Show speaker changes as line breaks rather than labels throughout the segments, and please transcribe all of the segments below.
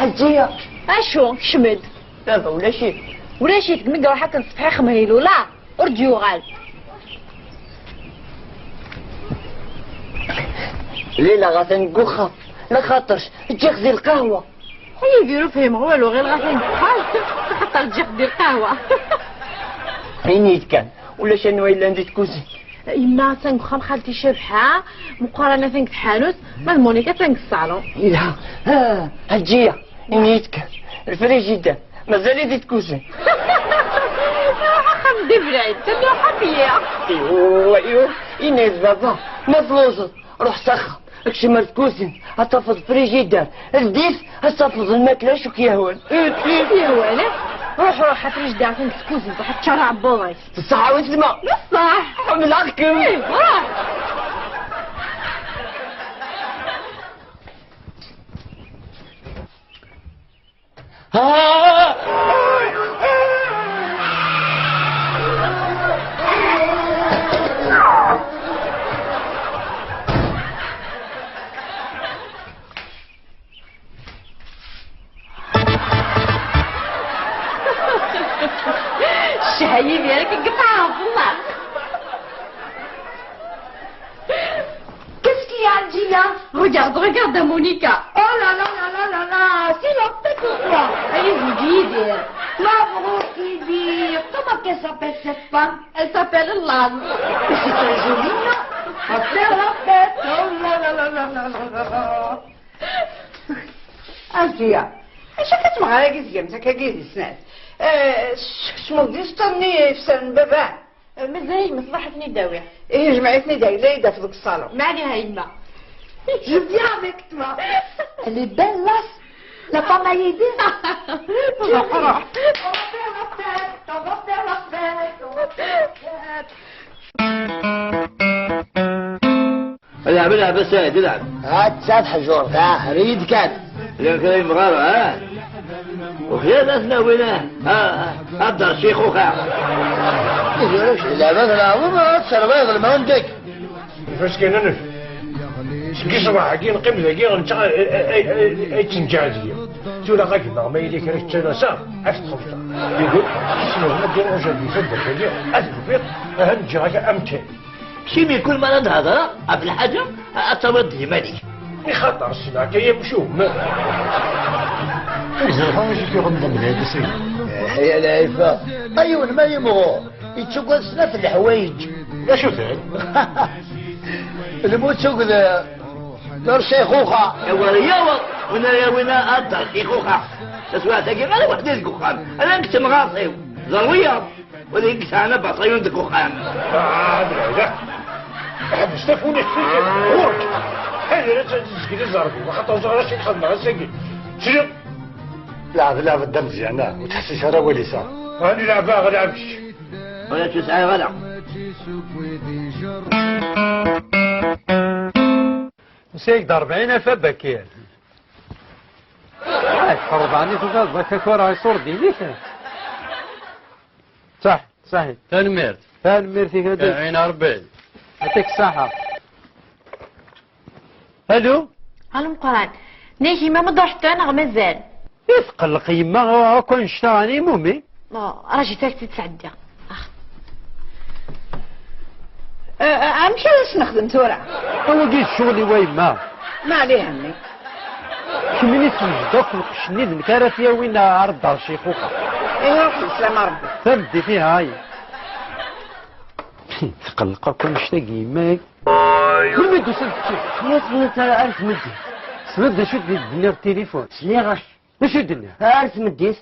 حجية
اشو شمد
دابا ولا شي
ولا شي تمقرا حتى نصبحي خمهيلو لا ارجو غال
ليلة غتنقوخها لا خاطرش تجي خذي القهوة.
هي يديروا فيهم والو غير غاسين بحال حتى الجيخ ديال القهوه.
عينيت كان ولا شنو الا ندير كوزي
اما تنخم خالتي شبحه مقارنه فين تحانوت ما مونيكا تنك الصالون.
لا حجية عينيت كان الفريجيدان مازال يدير كوزي.
خمدي بعيد تلوحه فيا.
ايوا ايناس بابا ما فلوسك روح سخن اكشي ما تكوزن هتفض فريجيدان الديس هتفض الماكله شوك يهون
يهون روح حترجع فين تكوزن وحتشرع بوغيس
الصحة والسلامة.
بصح
من العقل
روح. الشهية ديالك نقطعها في الله.
Qu'est-ce qu'il y a, Gina?
Regarde Monica.
Oh là là là là là là, c'est la tête ou quoi?
Elle est vide.
Mabrouk, Idir. Comment qu'elle s'appelle cette femme?
Elle s'appelle Lan.
Mais c'est un joli nom. À faire la fête. Oh là là là là là là là.
أنتيا اش كتبغى على كيزيان تا كاكيز السنات شنو دي ستني في سن بابا
مازال ما صبحتني داويه.
ايه جمعتني دايله في ذوك الصالون
ما عليها يما.
Je viens avec toi. Elle est belle là. La femme à aider.
روح
On va faire la fête. On va faire la fête. On va faire la fête.
العب العب السيد العب.
هات حجور تاع ريد كان
يا كريم غارو ها وخير ناسنا ويناه ها الدار شيخ وخا
يجوش لعبة العظمى تسربيض المندك
فاش كاين انا كي صباح كي نقيم ذاكي غنتاع اي تنجازيه تولا غاكي ما يديك راه الثلاثه عرفت خمسه يقول شنو ما دير واش غادي يفدك هذه اتفيق هنجي هكا امتى
شي كل ما نهضر في الحاجه اتودي مالك
يخطر السنه كي يمشوا
زرفان شي كيغنضم بهذا السيد
هي العيفة أيوة ما يمغو يتشوق سنة في الحوايج
لا شو ثاني
الموت سوق دار شيخوخة
يا وينا الدار شيخوخه تسوى تاكي غير وحده الكوخان انا نكتم غاصي ضرويه ولا يكس انا بطيون الكوخان
لا حد شافوني ورك هذه تسكي زربي وخاطر زغره شي خدمه ساكي شنو
لعب الدم زيانا وتحسي شرا ولي صار
هاني لعبها غلعبش
ولا تسعي غلا
نسيك ضربعين فبكير تفرض عني تقال بك كورة يصور دينيك صح صحيح
تنميرت
فيك هذا
عين 40
يعطيك الصحة الو
المقران نيجي ما مضر حتى انا مازال
يتقلق يما كون شتاني مومي
راجي تاكتي تسعدي.
امشي باش نخدم تورا
هو قيت شغلي ويما
ما عليه همي
كمني توجدوك القشني النكارة فيها وين عرض دار شيخوخة
ايه روحي سلام ربي
تبدي فيها هاي تقلق كون شتاقي يماك كل ما دوست
يا سنة ألف مدي
سبب شو الدنيا بالتليفون
سنية غش
شو الدنيا
ألف مديس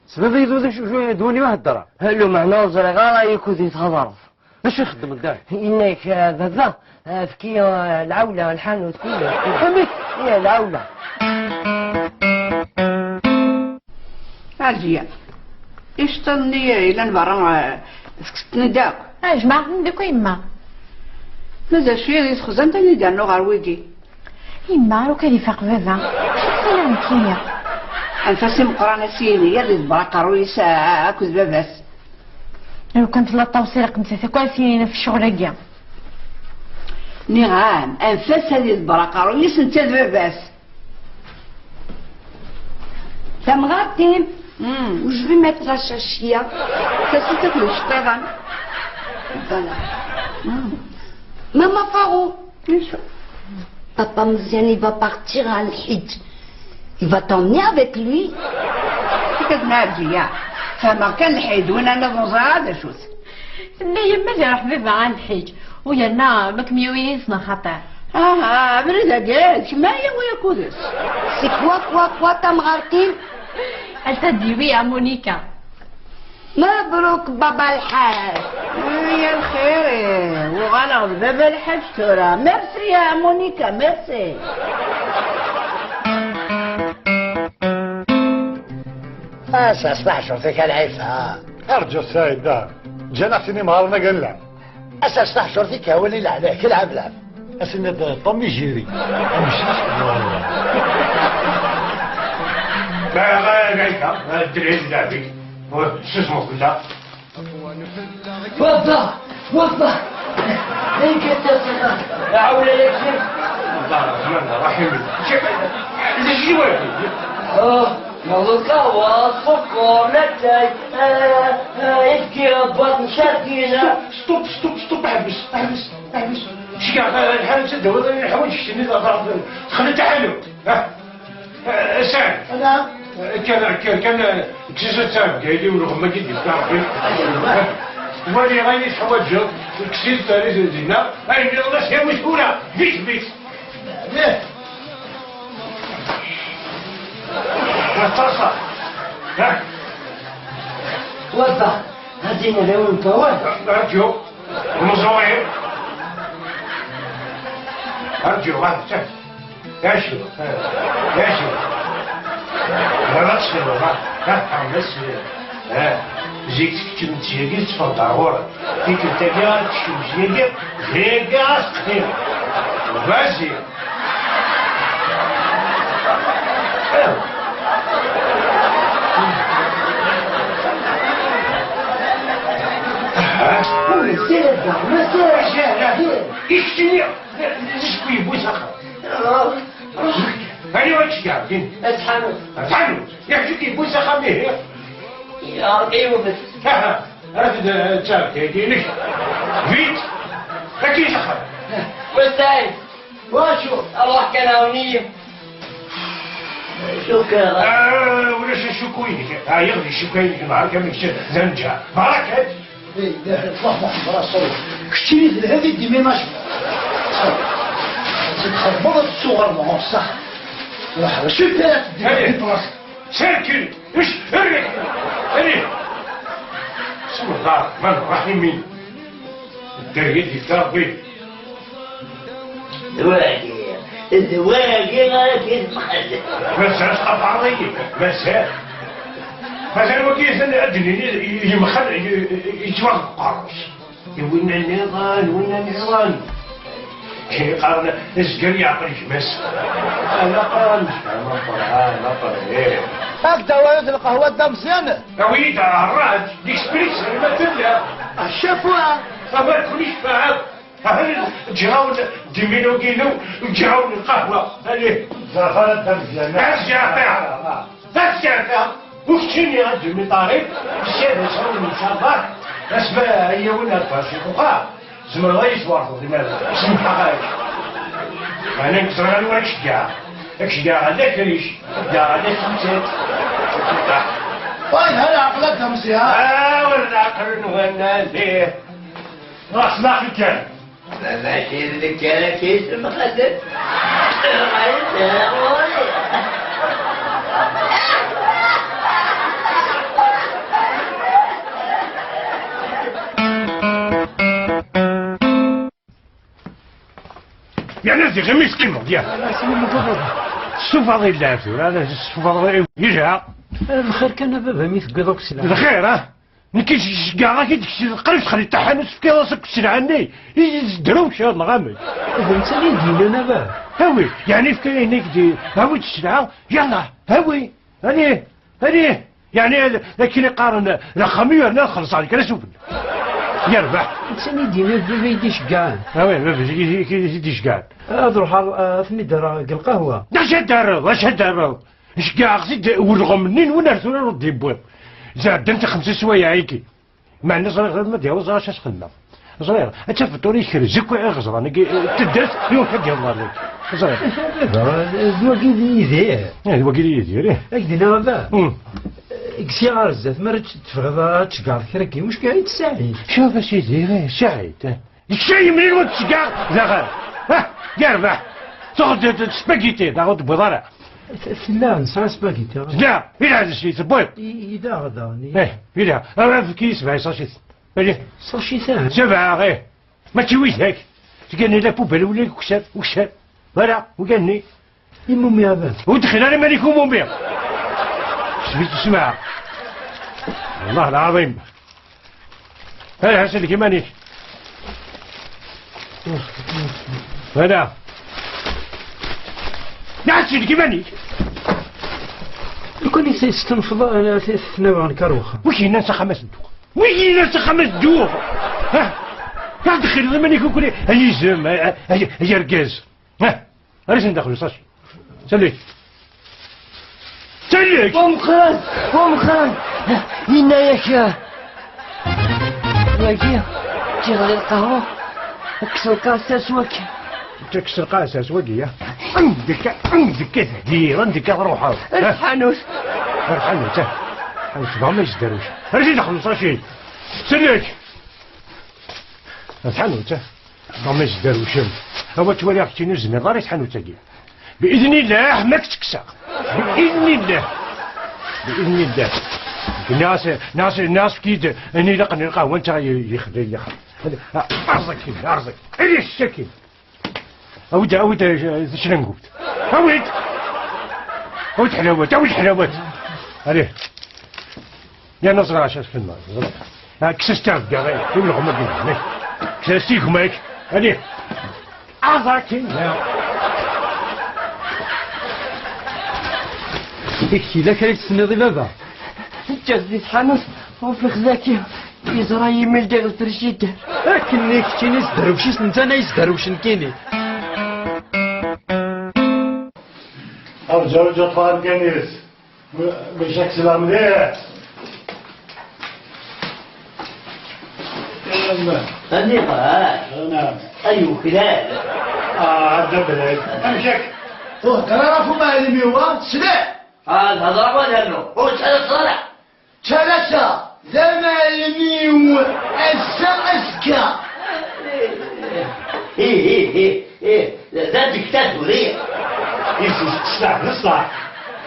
سبب يدو شو دوني واحد درا
هلو معنا وزري غالا يكوذي يتهضر
باش يخدم الدار
إنك بابا فكي العولة الحانوت كلها
فهمت
هي العولة
عزيا ايش تني الى برا سكتني داك
جماعة نديكو يما
مازال شويه يسخزن تاني دارنا غير ويكي
يما لو كان يفاق بابا سلام كيميا
انفاسي مقرانه سيني يا اللي البراقه رويسه اكل باباس
لو كنت لا توصيل قمتها كواسينينا في الشغل هكا
نعم انفاس هذه البراقه رويس انت باباس
Ça me rate. Où je vais mettre la chachia. Ça c'est le ch'taran. Voilà. Maman Faro. Papa Mouziane, il va partir à Al-Hijj. Il va t'emmener avec lui.
كتسمع بجيا فما كان الحيد وانا نظن هذا شو
لا يما اللي راح بيبا عن الحيج ويانا مكميوين سنا خطر.
بريدة قالت ما هي ويا كودس.
C'est quoi, ta مغارتين؟
Elle t'a dit oui à Monica.
مبروك بابا الحاج.
يا الخير وغلط بابا الحاج ترى. ميرسي يا مونيكا ميرسي.
أصبح شرطك العيفة.
ارجو السيد ده جنحتني نهارنا قال لا.
أصبح شرطك هو اللي لعبك العب لعب.
اسند طمي جيري مش لا غايكا الدريس دابك شو اسمه كله
وضع انت تصدق لا حول ولا
الله رحيم شي واحد
القهوة السكر لاتاي يبكي بطن شاكينة.
ستوب احبس شكا الحال سد هو الحوايج شتني خلي التحالف سعد كان كسيسة سعد قايلي ورغم ما جدي تعرفين ومالي غايني حوايج الكسيسة تاريخ زينا هاي الله هي مشهورة بيت ليه الطاسة
وضع هدينا لون الكوان.
أرجو المصورين أرجو هذا سهل يا شو لا تسهل ها زيك كنت جيجي تفضل عورة ديك التجار تشوف جيجي أسقيم وبازي يكتني شكوي بوسخة هاني وش قاعدين اتحنوا يحكي بوسخة به
ايوه بس
هذا تشارك يدينك فيت اكيد سخر
والسايد واشو الله كلاونية شكرا
ولا شكوينك يغلي شكوينك معك من زنجة معك
كتير هذه دي ماشي تخبط الصغر ما هو صح شو
كانت ساكن ايش هري بسم الله الرحمن الرحيم الدريد يتربي
الزواج غير مخزن
مساء قطع ضيق مساء مثلا وكيف أدني يمخل يتوقع قارص وين النظام كي قارن الزقر يعقل جمس أنا قارن أنا قارن
هكذا ولد القهوة الدمسيانة
ويد الراج ديك سبريس ما تبدا
الشفوة
ما تكونيش فاهم هل جاون ديمينو كيلو وجاون القهوة هذه زغرة الدمسيانة تسجع وكتيني غادي من طريق الشيء يسوي من شابك اسمع هي ولا تفاشي خوخا زمر غير يتورطوا لماذا سمحها غايش انا نكسر غير ولا كشجاع هذاك ريش هذاك خمسات
طيب هل عقلك دمسيها؟
ولا عقل نغنى ليه راس ما كان
ما شيء اللي كان كيس المخزن
يا ناس غير مسكين مضيع السفاضي اللافي هذا السفاضي يجع
الخير كان بابا ميث قضوك سلعة
الخير ها نكيش كاع كي قريب تخلي التحانوت في كراسك السلعاني يزدروش هاد الغامض
هذا انت اللي دينا انا باه
هاوي يعني في كاينك دي هاوي السلعة يلا هاوي هاني يعني لكن يقارن لا خمير لا خلص عليك لا سوبل يربح
انت اللي دينا بابا يديش كاع
هاوي بابا يديش كاع
هذا روح ثني دار القهوة
واش هدارو اش كاع غزيد ورغم منين وين رثونا نرد يبويض زاد انت 5 سوايع هيك مع الناس ما ديالو زعما اش خدنا صغير انت فطوري كرزك وعي غزران تدرت يوم حد الله عليك صغير
الوكيل يدير
الوكيل يدير
اكدنا هذا كسي غارزات ما تفرض تشقار كرا كي واش كاين تساعد
شوف اش يدير سعيد الشاي منين وتشقار زغر ها يربح تاخذ سباكيتي تاخذ بضرع
لا نسى سباكيتي
لا إلا هذا الشيء تبويض
إذا غداني
إلا أنا في كيس بعي صاشيت
صاشي ثاني
7 غير ما تشويش هيك تقالني لا بوبال ولا كشاب وكشاب فوالا وقالني
يمومي هذا
ودخل أنا مالك مومي سميت تسمع والله العظيم هاي حسن كيما نيك هذا نعسل كيما نيك
لو كان يستنفض انا ثناوي عن كروخه
وش الناس 5 دوق وش الناس 5 دوق ها قاعد دخل لما يكون كل هيزم هي ركاز ها علاش ندخلوا صافي سليك سليك
ومخان هنا ياك ياكي تغلي القهوة وكسر الكاسة واكي
تكسر الكاسة واكي عندك تهدير عندك روحها
الحانوت
الحانوت ما يصدروش علاش ندخلوا صافي سليك الحانوت ما يصدروش هو تولي اختي نزمي غير الحانوت هكي باذن الله ماك تكسر باذن الله باذن الله ناس كيد اني لقني القهوه انت يخدم ارزك ارزك علي الشكل اود شنو نقول اود حلاوات عليه يا نصر عشان في الماء كسستاك كاع غير يقول ما قلنا كسستيكم هيك عليه ارزك
اكشي لا كريت تسنيضي بابا
جازيت حانوس وفي خزاكي يزرا يميل داغل ترشيد
كني كنتي نسدروشيس انت انا يسدروش نكيني
ارجع طار كنيس بشكل سلام ليه
صديقة
نعم
أيوه خلال
عدبلك امشك
تعرفوا ما اللي هو سمع هذا ضرب لأنه هو صالح
ثلاثة زمالميو السمسكة
إيه ده ديكتاتورية
نصلح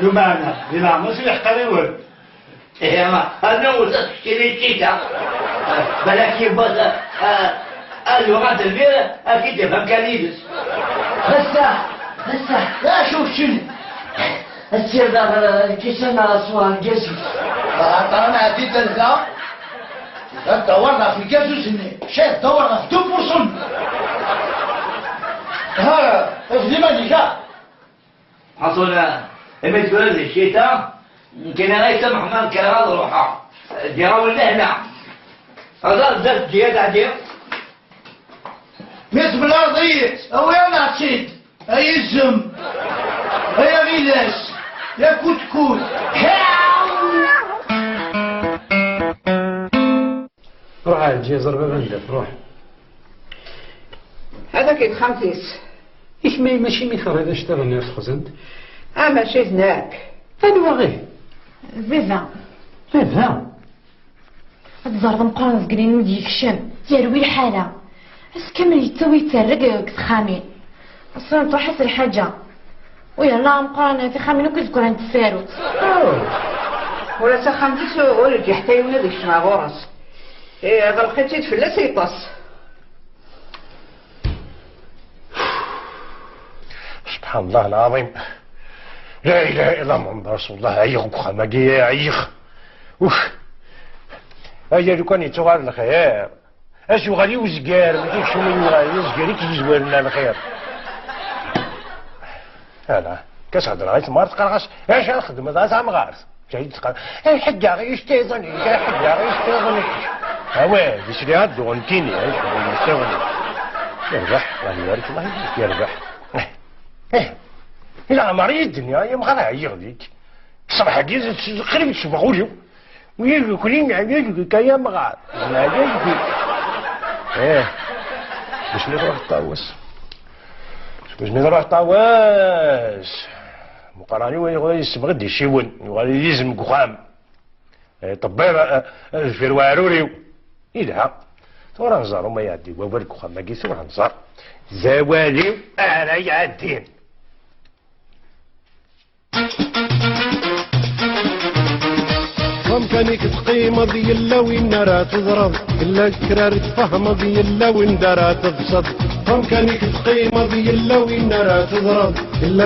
يمانا لما مصلح قريب
إيه ما أنا وتشتري كذا بلاكي بس اللغات البيرة أكيد يفهم كاليدس
هسه لا شوف شنو السير داخل كيسنا أسوان جاسوس
أنا عديت الزا دورنا في جاسوس شايف دورنا في دوبوسون ها افليما ديجا
حصلنا إما تقول الشتاء يمكن أنا يسمح من كلام روحه ديراو هنا هذا زاد زيادة عليه
مثل الأرضية أو يا نعتيد أي الزم يا غيلاس يا كتكوت
روح عاد جي زربة بندف روح
هذا كيد خمسيس
إيش ماشي مثل هذا اشتغلني في خزنت
ماشي هناك
أنا غير
زيزا
فاهم
الزرد مقارن زقرين ودي يكشم يروي الحالة بس كمل يتسوي تسرق كتخامين اصلا توحس الحاجة ويلا مقارنة في خامين وكذكر انت الساروت
ولا سخمتيس ولد حتى يولد يشمع غرس هذا الخيط فلاس يطص
سبحان الله العظيم لا اله الا محمد رسول الله عيق خماقي عيق اوف هيا لو كان يتوغال الخير اشو غادي وزقار ما شو من غادي وزقاري كيزوار لنا الخير هلا كتهضر غير تمار تقرقش اش نخدم هذا زعما غارس جاي تقرا الحاجه غير يشتيزني الحاجه غير يشتيزني هوا باش لي هاد غنتيني يشتيزني يربح الله يبارك الله يربح إلا مريض الدنيا يا مغرى عيق ديك صباح جيز قريب تشبغولي ويجي كلين يجي كيا مغار ما يجي باش نروح طاواس مقارني وين يغادي يسبغ دي شيون يغادي يلزم كخام طبيب الفيرواروري إلها ثورة نزار وما يعدي وبرك كخام ما قيسو نزار زوالي أنا يعدين
كانك تقيم ضي الا وين راه تضرب الا الكرار تفهم ضي الا وين راه تبسط كانك تقيم ضي الا وين راه تضرب الا